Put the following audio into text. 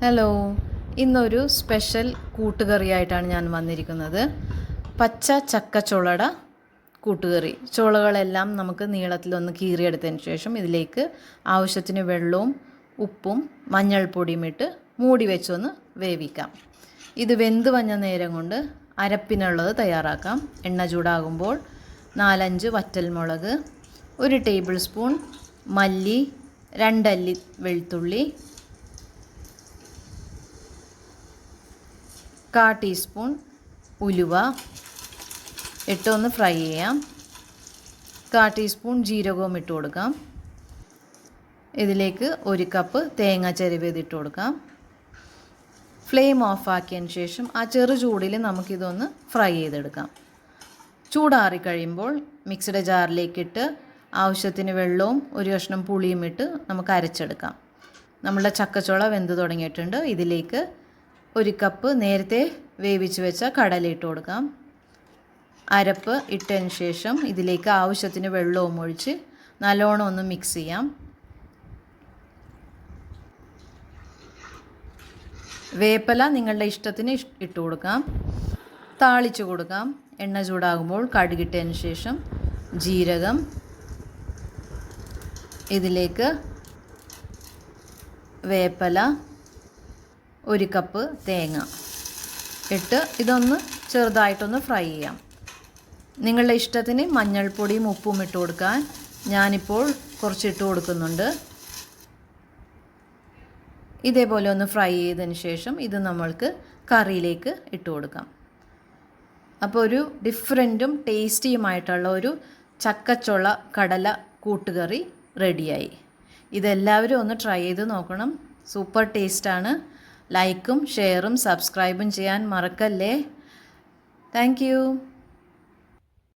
Hello, ഇന്നൊരു special കൂട്ടുകറിയായിട്ടാണ് ഞാൻ വന്നിരിക്കുന്നത്. പച്ച ചക്കച്ചുളട കൂട്ടുകറി. ചുളകളെല്ലാം നമുക്ക് നീളത്തിലൊന്ന് കീറിയെടുത്തതിന് ശേഷം ഇതിലേക്ക് ആവശ്യത്തിന് വെള്ളവും ഉപ്പും മഞ്ഞൾപ്പൊടിയും ഇട്ട് മൂടി വെച്ചൊന്ന് വേവിക്കാം. ഇത് വെന്ത് വന്ന നേരം കൊണ്ട് അരപ്പിനുള്ളത് തയ്യാറാക്കാം. എണ്ണ ചൂടാകുമ്പോൾ 4-5 വറ്റൽമുളക്, 1 ടേബിൾ സ്പൂൺ മല്ലി, 2 അല്ലി വെളുത്തുള്ളി, 1/4 ടീസ്പൂൺ ഉലുവ ഇട്ടൊന്ന് ഫ്രൈ ചെയ്യാം. 1/4 ടീസ്പൂൺ ജീരകവും ഇട്ട് കൊടുക്കാം. ഇതിലേക്ക് 1 കപ്പ് തേങ്ങ ചിരവിയത് കൊടുക്കാം. ഫ്ലെയിം ഓഫ് ആക്കിയതിന് ശേഷം ആ ചെറു ചൂടിൽ നമുക്കിതൊന്ന് ഫ്രൈ ചെയ്തെടുക്കാം. ചൂടാറി കഴിയുമ്പോൾ മിക്സിയുടെ ജാറിലേക്കിട്ട് ആവശ്യത്തിന് വെള്ളവും 1 കഷ്ണം പുളിയും ഇട്ട് നമുക്ക് അരച്ചെടുക്കാം. നമ്മളുടെ ചക്കച്ചുള വെന്ത് തുടങ്ങിയിട്ടുണ്ട്. ഇതിലേക്ക് 1 കപ്പ് നേരത്തെ വേവിച്ച് വെച്ച കടല ഇട്ട് കൊടുക്കാം. അരപ്പ് ഇട്ടതിന് ശേഷം ഇതിലേക്ക് ആവശ്യത്തിന് വെള്ളവും ഒഴിച്ച് നല്ലോണം ഒന്ന് മിക്സ് ചെയ്യാം. വേപ്പില നിങ്ങളുടെ ഇഷ്ടത്തിന് ഇട്ട് കൊടുക്കാം. താളിച്ച് കൊടുക്കാം. എണ്ണ ചൂടാകുമ്പോൾ കടുകിട്ടതിന് ശേഷം ജീരകം, ഇതിലേക്ക് വേപ്പില, 1 കപ്പ് തേങ്ങ ഇട്ട് ഇതൊന്ന് ചെറുതായിട്ടൊന്ന് ഫ്രൈ ചെയ്യാം. നിങ്ങളുടെ ഇഷ്ടത്തിന് മഞ്ഞൾപ്പൊടിയും ഉപ്പും ഇട്ട് കൊടുക്കാൻ ഞാനിപ്പോൾ കുറച്ചിട്ട് കൊടുക്കുന്നുണ്ട്. ഇതേപോലെ ഒന്ന് ഫ്രൈ ചെയ്തതിന് ശേഷം ഇത് നമ്മൾക്ക് കറിയിലേക്ക് ഇട്ട് കൊടുക്കാം. അപ്പോൾ ഒരു ഡിഫറൻറ്റും ടേസ്റ്റിയുമായിട്ടുള്ള ഒരു ചക്കച്ചുള കടല കൂട്ടുകറി റെഡിയായി. ഇതെല്ലാവരും ഒന്ന് ട്രൈ ചെയ്ത് നോക്കണം. സൂപ്പർ ടേസ്റ്റാണ്. ലൈക്കും ഷെയറും സബ്സ്ക്രൈബും ചെയ്യാൻ മറക്കല്ലേ. Thank you.